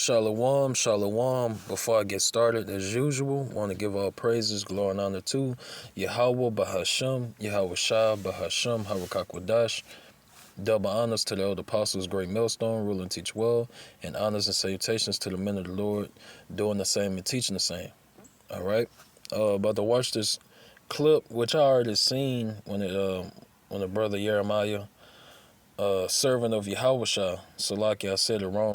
Shalom, shalom. Before I get started, as usual, want to give all praises, glory, and honor to Yahweh Bahashem, Yahweh Shah Bahashem, Harakak double honors to the elder apostles, great millstone, rule and teach well, and honors and salutations to the men of the Lord, doing the same and teaching the same. All right? About to watch this clip, which I already seen when the brother Jeremiah, servant of Yahweh Shah, Salaki, I said it wrong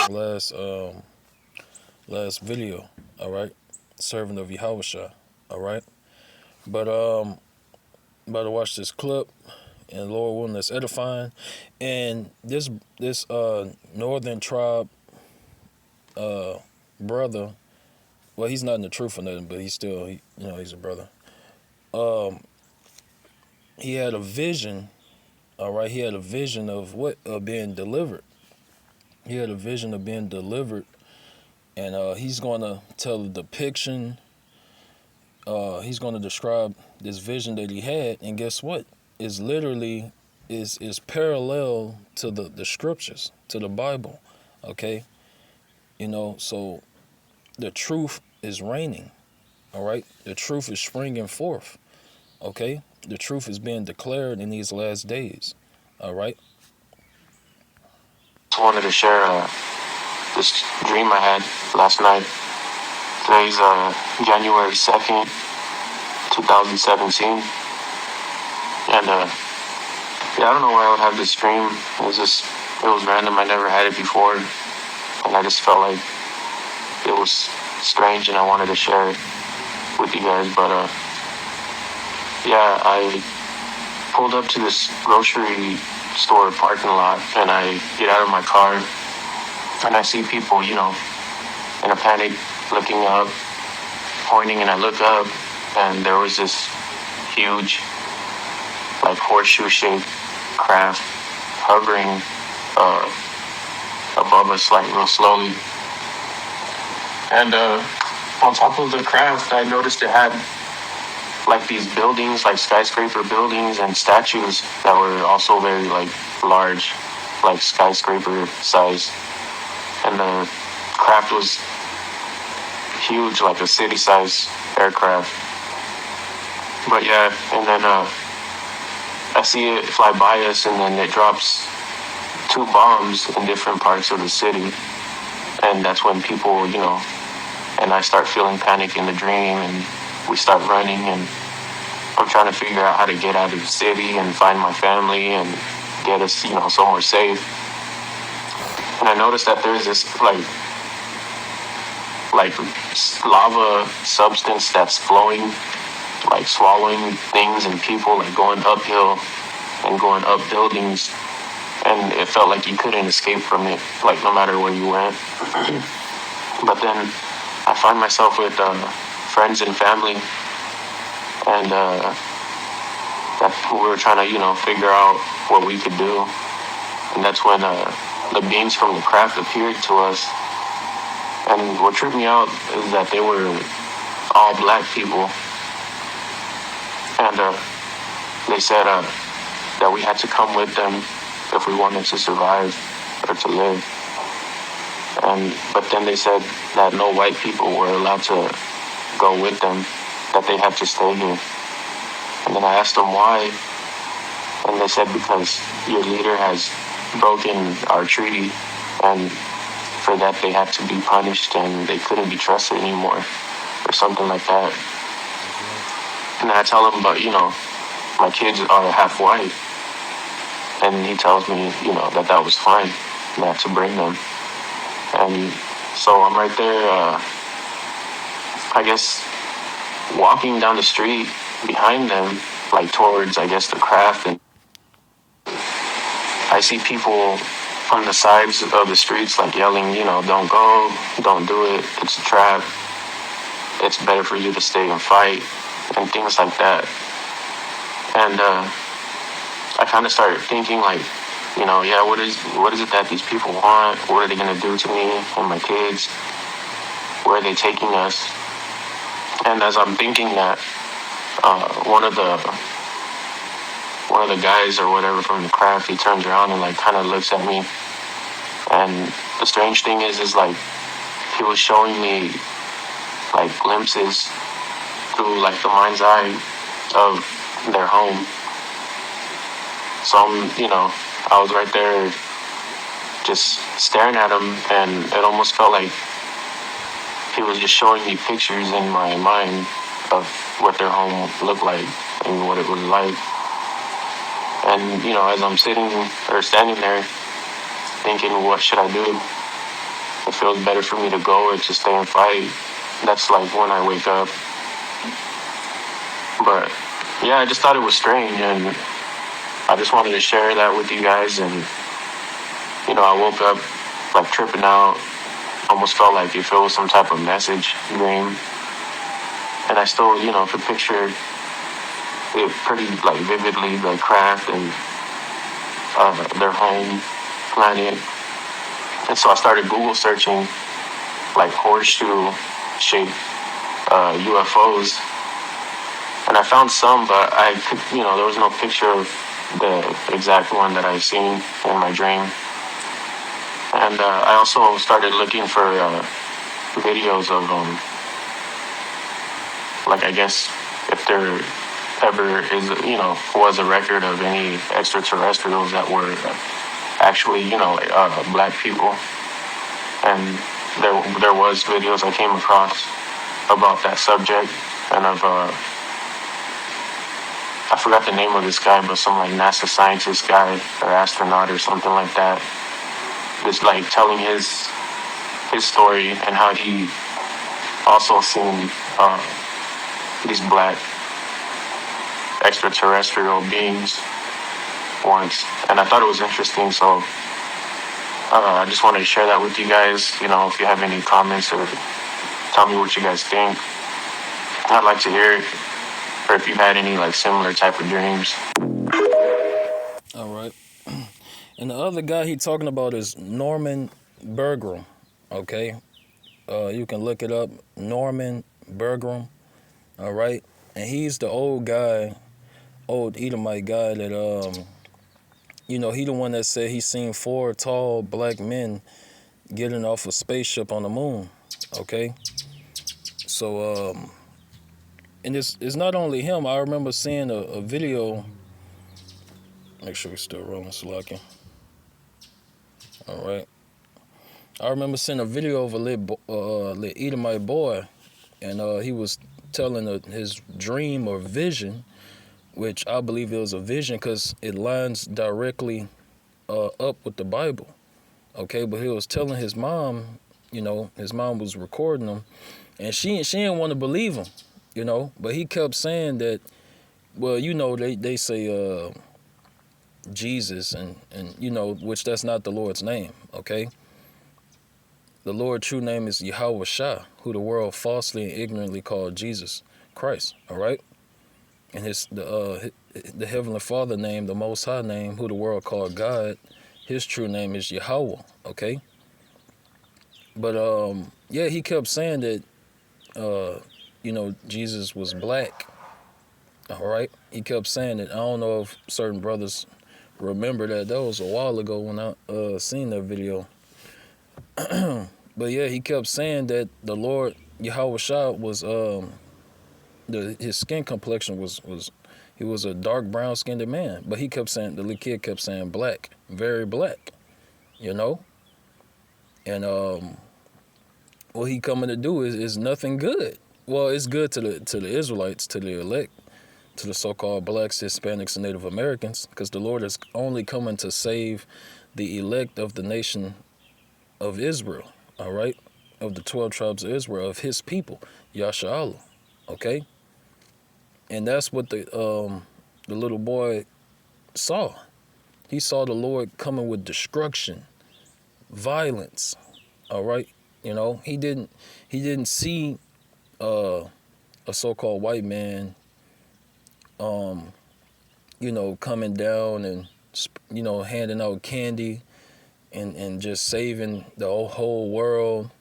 last video, all right? Servant of Yahushua, all right? But about to watch this clip, and Lord willing, that's edifying. And this northern tribe brother, well, he's not in the truth or nothing, but he's still, he's a brother. He had a vision, all right? He had a vision of being delivered. He had a vision of being delivered, and he's going to tell the depiction. He's going to describe this vision that he had, and guess what? Is literally is parallel to the scriptures, to the Bible. Okay, so the truth is reigning. All right, the truth is springing forth. Okay, the truth is being declared in these last days. All right. I wanted to share this dream I had last night. Today's January 2nd, 2017. And I don't know why I would have this dream. It was random. I never had it before. And I just felt like it was strange and I wanted to share it with you guys. But I pulled up to this grocery store parking lot and I get out of my car and I see people, in a panic, looking up, pointing, and I look up and there was this huge, like horseshoe-shaped craft hovering above us, like real slowly. And on top of the craft, I noticed it had like these buildings, like skyscraper buildings and statues that were also very like large, like skyscraper size. And the craft was huge, like a city-size aircraft. But yeah, and then I see it fly by us, and then it drops 2 bombs in different parts of the city. And that's when people, and I start feeling panic in the dream, and we start running, and I'm trying to figure out how to get out of the city and find my family and get us, somewhere safe. And I noticed that there's this like lava substance that's flowing, like swallowing things and people, like going uphill and going up buildings. And it felt like you couldn't escape from it, like no matter where you went. But then I find myself with friends and family, and that we were trying to, figure out what we could do. And that's when the beings from the craft appeared to us. And what tripped me out is that they were all black people. And they said that we had to come with them if we wanted to survive or to live. But then they said that no white people were allowed to go with them, that they had to stay here. And then I asked them why, and they said because your leader has broken our treaty, and for that they had to be punished and they couldn't be trusted anymore, or something like that. And I tell him, but my kids are half white. And he tells me, that was fine, not to bring them. And so I'm right there, I guess, walking down the street behind them, like towards, I guess, the craft. And I see people on the sides of the streets, like yelling, don't go, don't do it, it's a trap, it's better for you to stay and fight, and things like that. And I kind of started thinking, like, what is it that these people want? What are they going to do to me and my kids? Where are they taking us? And as I'm thinking that, one of the guys or whatever from the craft, he turns around and like kind of looks at me. And the strange thing is like he was showing me like glimpses through like the mind's eye of their home. So I was right there just staring at him, and it almost felt like he was just showing me pictures in my mind of what their home looked like and what it was like. And as I'm standing there thinking, what should I do? It feels better for me to go or to stay and fight. That's like when I wake up. But yeah, I just thought it was strange, and I just wanted to share that with you guys. And I woke up like tripping out. Almost felt like if it was some type of message dream. And I still, could picture it pretty like vividly, the craft and their home planet. And so I started Google searching like horseshoe-shaped UFOs, and I found some, but I could, there was no picture of the exact one that I seen in my dream. And I also started looking for videos of like I guess if there ever is, was a record of any extraterrestrials that were actually, black people. And there was videos I came across about that subject, and of I forgot the name of this guy, but some like NASA scientist guy or astronaut or something like that, just like telling his story and how he also seen these black extraterrestrial beings once, and I thought it was interesting. So I just wanted to share that with you guys. If you have any comments or tell me what you guys think, I'd like to hear it. Or if you had any like similar type of dreams. All right. And the other guy he talking about is Norman Bergram. Okay. You can look it up. Norman Bergram. All right. And he's the old Edomite guy that he the one that said he seen 4 tall black men getting off a spaceship on the moon. Okay. So and it's not only him. I remember seeing a video. Make sure we're still rolling, Slacking. All right. I remember seeing a video of a little Edomite boy, and he was telling his dream or vision, which I believe it was a vision because it lines directly up with the Bible. Okay, but he was telling his mom, his mom was recording him, and she didn't want to believe him, but he kept saying that, well, they say Jesus and which that's not the Lord's name, okay? The Lord's true name is Yahweh Shah, who the world falsely and ignorantly called Jesus Christ, all right? And the Heavenly Father name, the Most High name, who the world called God, his true name is Yahweh, okay? But yeah, he kept saying that Jesus was black. All right, he kept saying it. I don't know if certain brothers remember that. That was a while ago when I seen that video. But yeah, he kept saying that the Lord Yahweh Shah was his skin complexion was he was a dark brown skinned man. But he kept saying, the little kid kept saying black, very black, and what he coming to do is nothing good. Well, it's good to the Israelites, to the elect, to the so-called blacks, Hispanics, and Native Americans, because the Lord is only coming to save the elect of the nation of Israel, all right, of the 12 tribes of Israel, of his people, Yasha'Allah, okay? And that's what the little boy saw. He saw the Lord coming with destruction, violence, all right? He didn't see a so-called white man coming down and handing out candy and just saving the whole world.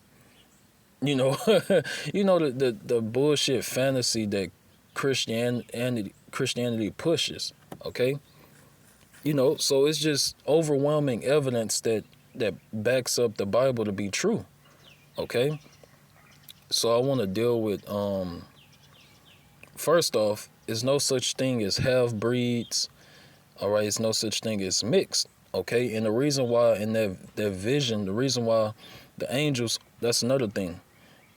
The bullshit fantasy that Christianity pushes, okay? So it's just overwhelming evidence that backs up the Bible to be true, okay? So I want to deal with first off, is no such thing as half breeds. All right, it's no such thing as mixed. Okay, and the reason why in that vision, the reason why the angels, that's another thing.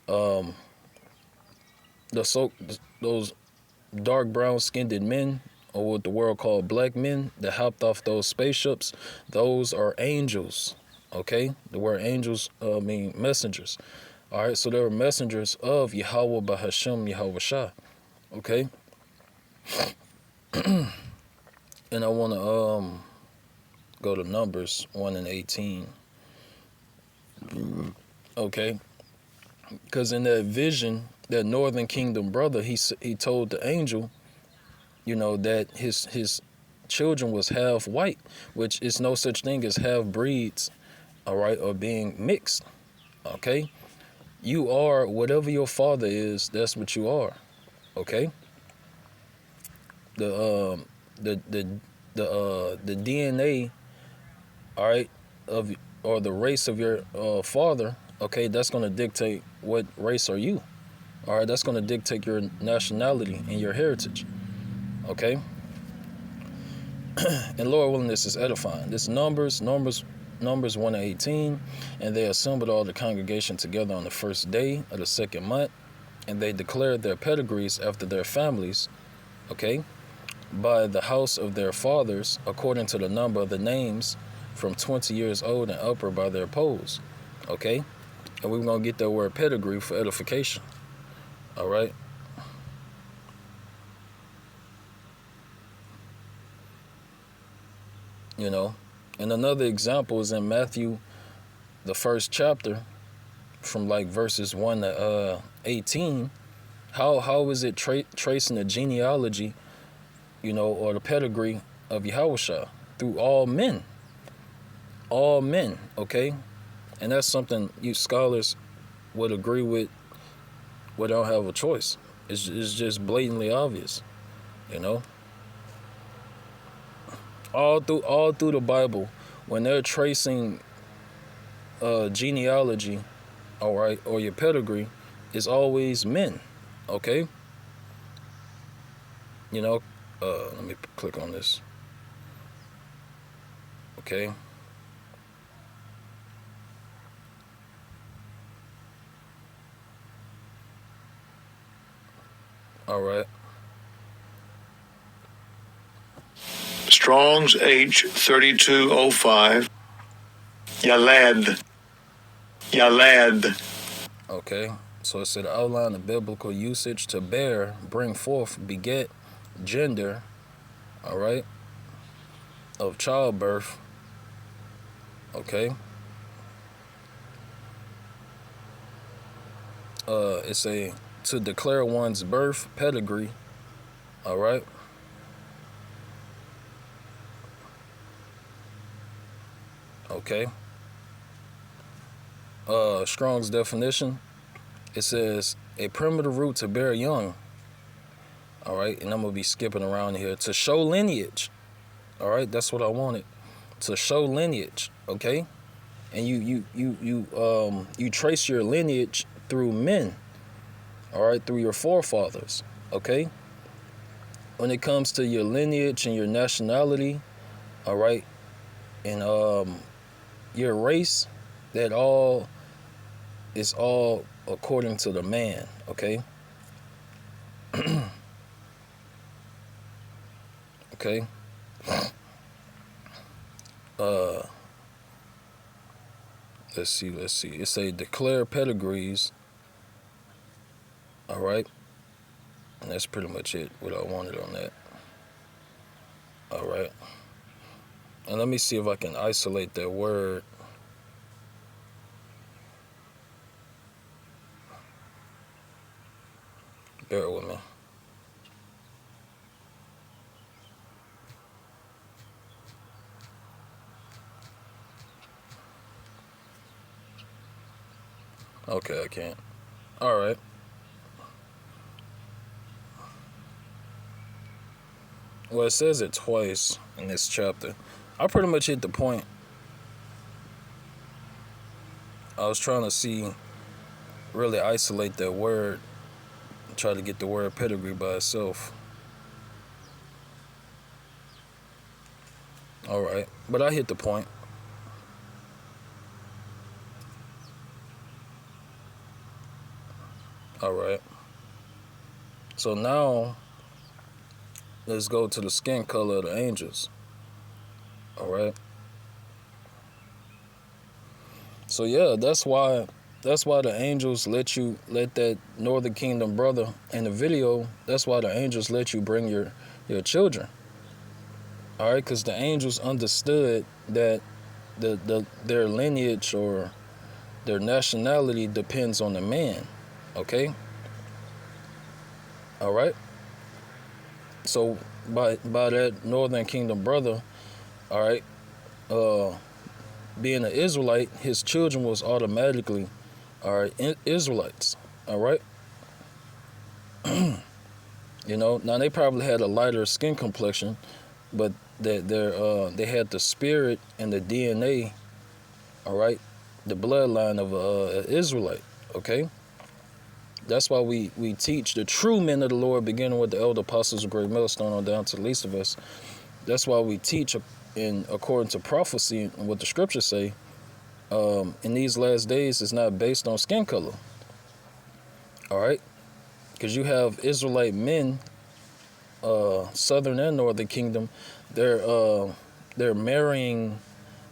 Um, those dark brown skinned men, or what the world called black men, that hopped off those spaceships, those are angels. Okay, the word angels mean messengers. All right, so they were messengers of Yahweh Bahashem Yahweh Shah. Okay, and I want to go to Numbers 1:18. Okay, because in that vision, that northern kingdom brother, he told the angel, that his children was half white, which is no such thing as half breeds, all right, or being mixed. Okay, you are whatever your father is. That's what you are. Okay, the the DNA, all right, of or the race of your father. Okay, that's gonna dictate what race are you. All right, that's gonna dictate your nationality and your heritage. Okay, and Lord willing, this is edifying. This Numbers 1:18, and they assembled all the congregation together on the first day of the second month, and they declared their pedigrees after their families, okay, by the house of their fathers, according to the number of the names, from 20 years old and upper by their polls, okay, and we're gonna get that word pedigree for edification, all right. And another example is in Matthew, the first chapter, from like verses 1 to 18. How is it tracing the genealogy, or the pedigree of Yahushua through all men, okay? And that's something you scholars would agree with. We don't have a choice. It's just blatantly obvious, you know. All through the Bible, when they're tracing genealogy, all right, or your pedigree, is always men, okay? Let me click on this. Okay. All right. Strong's H3205. Yalad. Okay. So it said outline the biblical usage to bear, bring forth, beget, gender, all right, of childbirth. Okay. It's a to declare one's birth, pedigree. All right. Okay. Strong's definition. It says a primitive root to bear young. All right, and I'm gonna be skipping around here to show lineage. All right, that's what I wanted, to show lineage. Okay, and you trace your lineage through men. All right, through your forefathers. Okay, when it comes to your lineage and your nationality, all right, and your race, that all is all according to the man. Okay. Okay. Let's see. It say declare pedigrees. All right. And that's pretty much it, what I wanted on that. All right. And let me see if I can isolate that word. Bear with me. Okay, I can't. All right. Well, it says it twice in this chapter. I pretty much hit the point. I was trying to see really isolate that word, try to get the word pedigree by itself. All right, but I hit the point. All right. So now let's go to the skin color of the angels. All right. So yeah, that's why the angels let that Northern Kingdom brother in the video. That's why the angels let you bring your children. All right, because the angels understood that their lineage or their nationality depends on the man. Okay. All right. So by that Northern Kingdom brother, all right, being an Israelite, his children was automatically, all right, Israelites. All right. Now they probably had a lighter skin complexion, but they had the spirit and the DNA, all right, the bloodline of an Israelite. Okay. That's why we teach the true men of the Lord, beginning with the elder apostles of Great Millstone on down to the least of us. That's why we teach according to prophecy and what the scriptures say. In these last days, it's not based on skin color. All right, because you have Israelite men, Southern and Northern Kingdom. They're marrying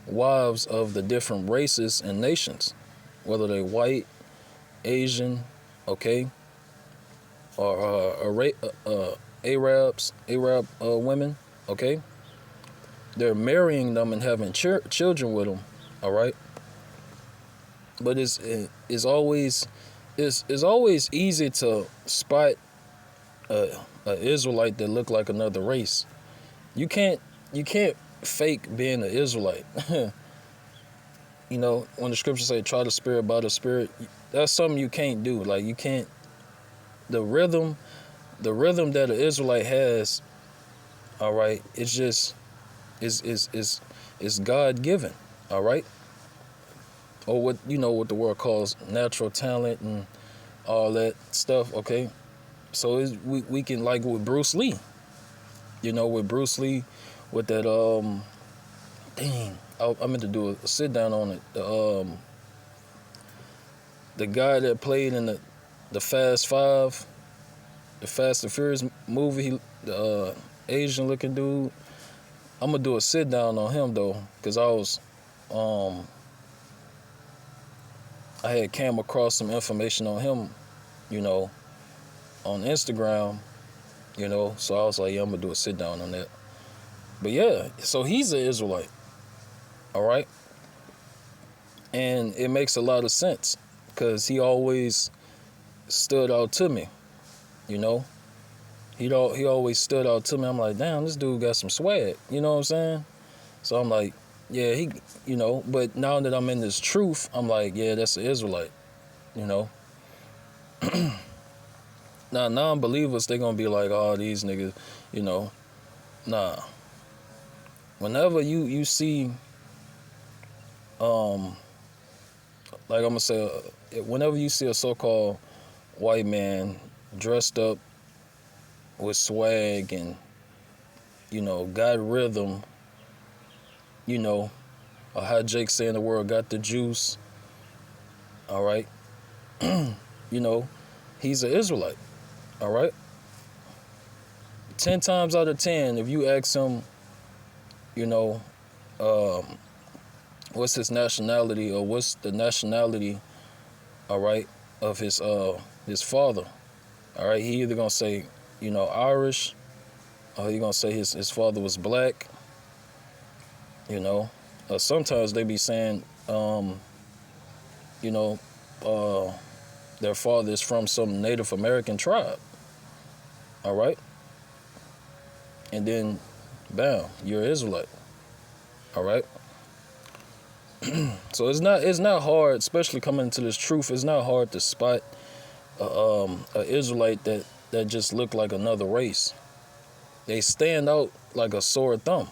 wives of the different races and nations, whether they're white, Asian, okay, or Arab women, okay. They're marrying them and having children with them, all right. But it's always easy to spot a Israelite that look like another race. You can't fake being an Israelite. When the scriptures say try the spirit by the spirit, that's something you can't do. Like you can't. The rhythm that an Israelite has, all right, it's just is God given, all right, or what the world calls natural talent and all that stuff, okay. So we can, like with Bruce Lee, with that dang, I meant to do a sit down on it. The guy that played in the Fast Five, the Fast and Furious movie, the Asian looking dude. I'm gonna do a sit down on him though, because I had came across some information on him, on Instagram, so I was like, yeah, I'm gonna do a sit down on that. But yeah, so he's an Israelite, all right, and it makes a lot of sense because he always stood out to me, you know. He always stood out to me. I'm like, damn, this dude got some swag, you know what I'm saying? So I'm like, yeah, but now that I'm in this truth, I'm like, yeah, that's an Israelite, you know. Now non-believers, they gonna be like, oh, these niggas, nah. Whenever you see, like I'm gonna say, whenever you see a so-called white man dressed up with swag and, got rhythm, or how Jake say in the world, got the juice, all right, he's an Israelite, all right. 10 times out of 10, if you ask him, what's his nationality or what's the nationality, all right, of his father, all right, he either gonna say, Irish, or he gonna say his father was black, sometimes they be saying, their father is from some Native American tribe, all right, and then, bam, you're an Israelite, all right. So it's not hard, especially coming into this truth. It's not hard to spot a Israelite that just look like another race. They stand out like a sore thumb.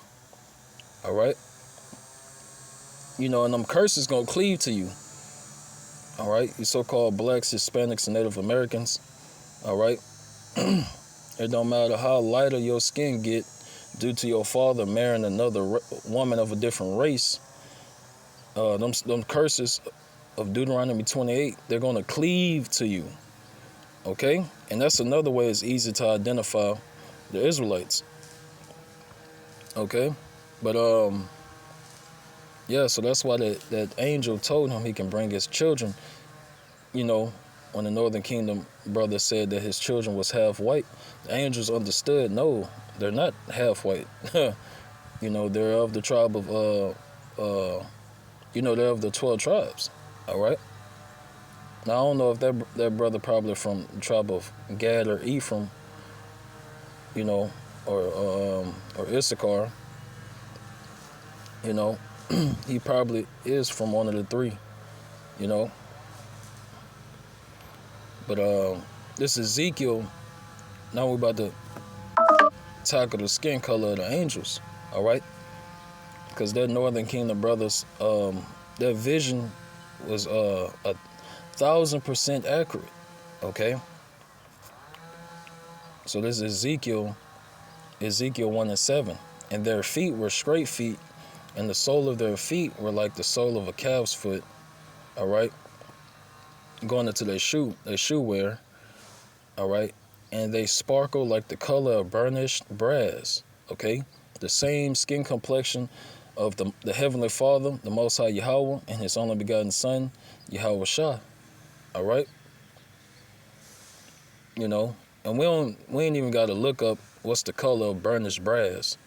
All right. And them curses gonna cleave to you. All right, you so-called blacks, Hispanics, and Native Americans. All right, it don't matter how lighter your skin get due to your father marrying another woman of a different race. Them curses of Deuteronomy 28, they're gonna cleave to you. Okay, and that's another way it's easy to identify the Israelites. Okay, but yeah, so that's why that angel told him he can bring his children. You know, when the Northern Kingdom brother said that his children was half white, the angels understood, no, they're not half white. You know, they're of the tribe of they're of the 12 tribes. All right. Now I don't know if that brother probably from the tribe of Gad or Ephraim, you know, or Issachar. You know, he probably is from one of the three. You know, but this Ezekiel. Now we're about to tackle the skin color of the angels. All right, because that Northern Kingdom brothers, their vision was 1,000% accurate. Okay, so this is Ezekiel 1:7, and their feet were straight feet, and the sole of their feet were like the sole of a calf's foot. All right, going into their shoe wear. All right, and they sparkle like the color of burnished brass. Okay, the same skin complexion of the Heavenly Father, the Most High Yahweh, and His only begotten Son, Yahweh Shah. All right, you know, and we ain't even got to look up what's the color of burnished brass.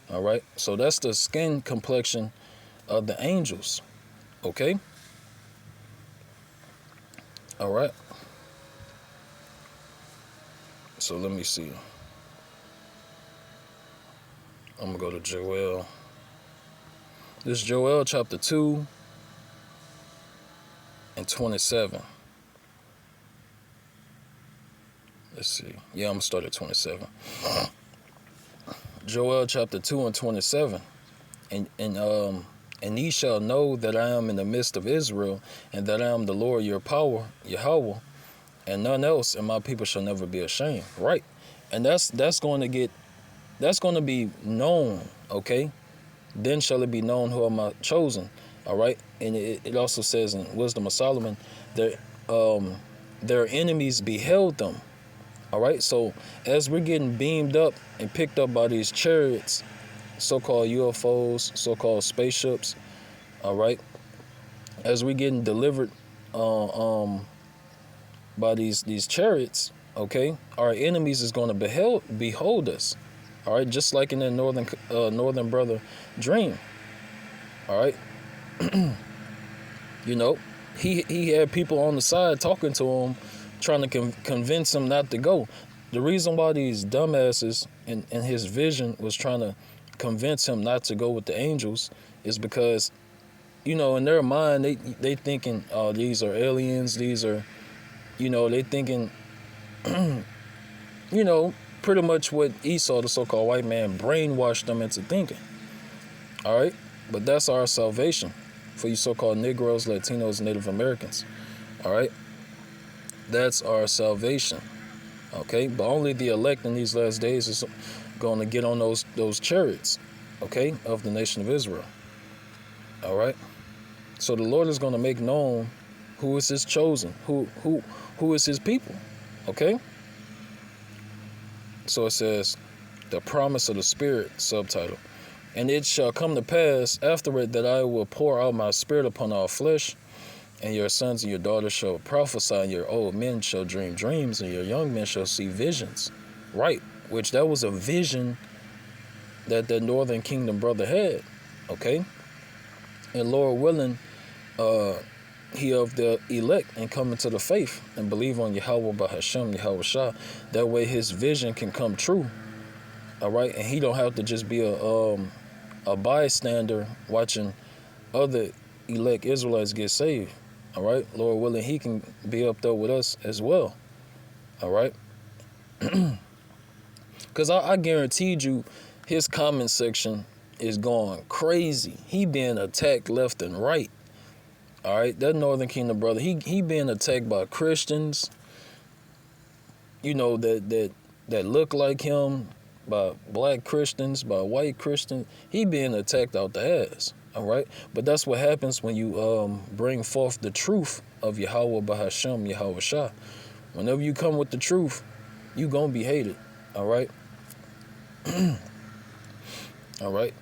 All right, so that's the skin complexion of the angels. Okay, all right. So let me see. I'm gonna go to Joel. This is Joel chapter 2 and 27. Let's see. Yeah, I'm gonna start at 27. Joel chapter 2 and 27. And ye shall know that I am in the midst of Israel, and that I am the Lord your power, Yahweh, and none else, and my people shall never be ashamed. Right. And that's going to be known, okay? Then shall it be known who am I chosen. All right. And it also says in Wisdom of Solomon that their enemies beheld them. All right. So as we're getting beamed up and picked up by these chariots, so-called UFOs, so-called spaceships, all right, as we're getting delivered by these chariots, okay, our enemies is going to behold us. All right, just like in the northern brother dream. All right, you know, he had people on the side talking to him, trying to convince him not to go. The reason why these dumbasses in his vision was trying to convince him not to go with the angels is because, you know, in their mind they thinking, oh, these are aliens, these are, you know, they thinking, you know, pretty much what Esau, the so-called white man, brainwashed them into thinking. All right, but that's our salvation for you so-called Negroes, Latinos, and Native Americans. All right, that's our salvation. Okay, but only the elect in these last days is going to get on those chariots, okay, of the nation of Israel. All right, so the Lord is going to make known who is His chosen, who is His people. Okay, so it says the promise of the Spirit, subtitle. And it shall come to pass afterward that I will pour out my Spirit upon all flesh, and your sons and your daughters shall prophesy, and your old men shall dream dreams, and your young men shall see visions. Right, which that was a vision that the Northern Kingdom brother had. Okay, and Lord willing, he of the elect and come into the faith and believe on Yahweh by Hashem, Yahweh Shah. That way his vision can come true. All right, and he don't have to just be a bystander watching other elect Israelites get saved. All right, Lord willing, he can be up there with us as well. All right, because I guaranteed you, his comment section is going crazy. He being attacked left and right. All right, that Northern Kingdom brother, he being attacked by Christians, that look like him, by black Christians, by white Christians. He being attacked out the ass. All right, but that's what happens when you bring forth the truth of Yahweh Bahashem Yahweh Shah. Whenever you come with the truth, you gonna be hated. All right. All right.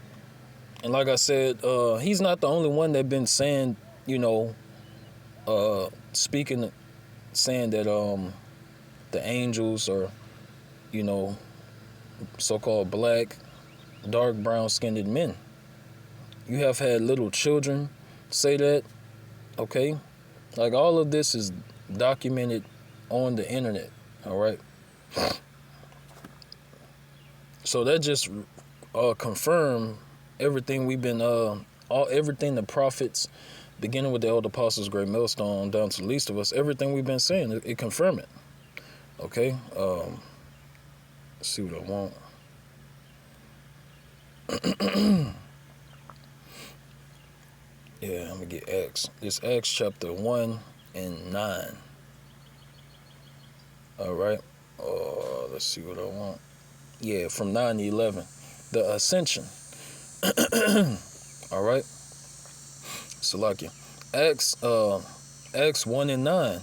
And like I said, he's not the only one that been saying, speaking, saying that the angels are, you know, so-called black, dark brown skinned men. You have had little children say that, okay? Like all of this is documented on the internet, all right? So that just confirmed everything we've been, everything the prophets, beginning with the elder apostles, great millstone, down to the least of us, everything we've been saying, it confirmed it, okay? Let's see what I want. Yeah, I'm gonna get Acts. It's Acts chapter 1 and 9. All right. Let's see what I want. Yeah, from 9 to 11. The ascension. All right. Salakia. Acts 1 and 9.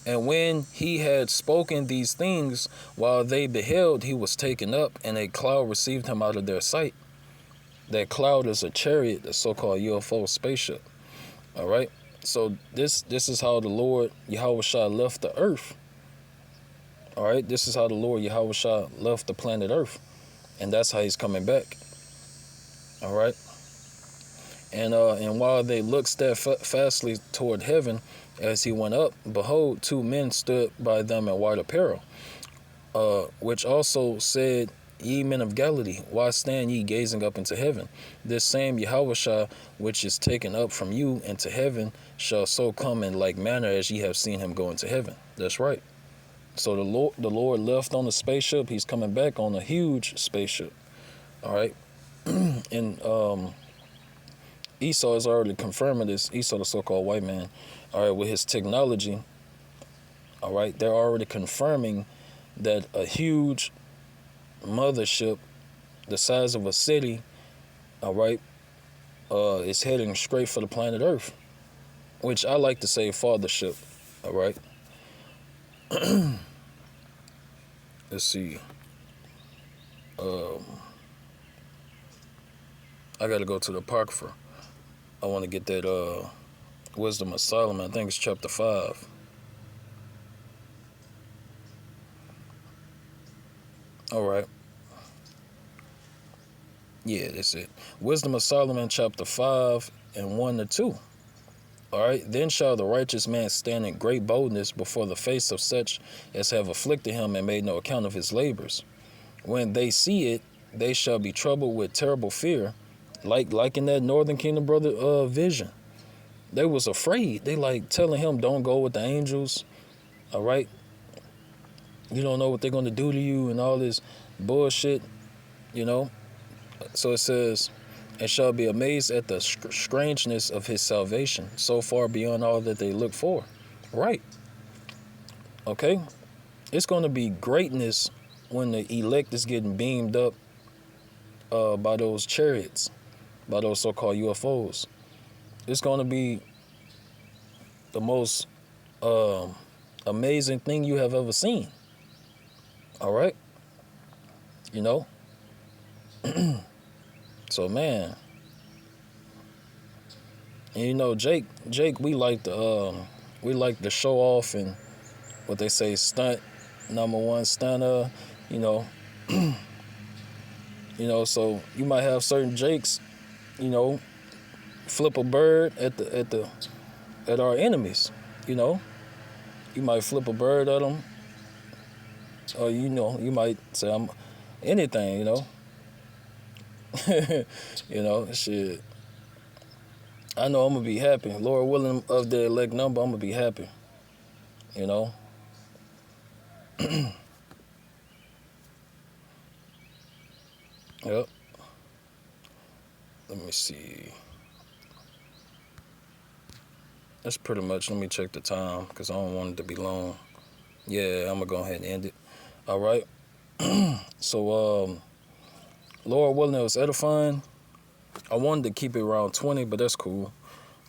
And when he had spoken these things, while they beheld, he was taken up, and a cloud received him out of their sight. That cloud is a chariot, the so-called UFO spaceship. All right. So this is how the Lord Yahweh Shah left the earth. All right. This is how the Lord Yahweh Shah left the planet Earth, and that's how he's coming back. All right. And while they looked steadfastly toward heaven as he went up, behold, two men stood by them in white apparel, which also said, Ye men of Galilee, why stand ye gazing up into heaven? This same Yahushua, which is taken up from you into heaven, shall so come in like manner as ye have seen him go into heaven. That's right. So the Lord left on a spaceship. He's coming back on a huge spaceship. All right. And Esau is already confirming this. Esau, the so-called white man, all right, with his technology. All right, they're already confirming that a huge mothership the size of a city, all right, is heading straight for the planet Earth, which I like to say fathership, all right. Let's see. I got to go to the Apocrypha. I want to get that Wisdom of Solomon. I think it's chapter 5. All right. Yeah, that's it. Wisdom of Solomon, chapter 5 and 1 to 2. All right. Then shall the righteous man stand in great boldness before the face of such as have afflicted him and made no account of his labors. When they see it, they shall be troubled with terrible fear, like in that Northern Kingdom brother vision. They was afraid. They like telling him, don't go with the angels. All right. You don't know what they're going to do to you and all this bullshit, you know. So it says, and shall be amazed at the strangeness of his salvation, so far beyond all that they look for. Right. Okay. It's going to be greatness when the elect is getting beamed up by those chariots, by those so-called UFOs. It's going to be the most amazing thing you have ever seen. All right. You know. So man, and you know, Jake, we like to show off and what they say stunt, number one stunner, you know. You know, so you might have certain Jakes, you know, flip a bird at our enemies, you know. You might flip a bird at them, or you know, you might say I'm anything, you know. You know, shit. I know I'm gonna be happy. Lord willing, of the elect number, I'm gonna be happy. You know. Yep. Let me see. That's pretty much. Let me check the time because I don't want it to be long. Yeah, I'm gonna go ahead and end it. All right. So, Lord willing, it was edifying. I wanted to keep it around 20, but that's cool.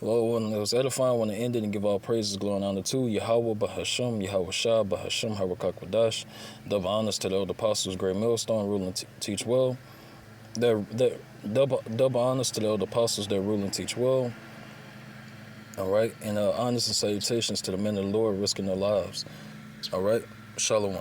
Lord willing, it was edifying. I want to end it and give all praises, glory, and honor to Yahweh, Bahasham, Yahweh Shah, Bahasham, Harakak double honors to the elder apostles, great millstone, rule and teach well. Double honors to the elder apostles that rule and teach well. All right. And honors and salutations to the men of the Lord risking their lives. All right. Shalom.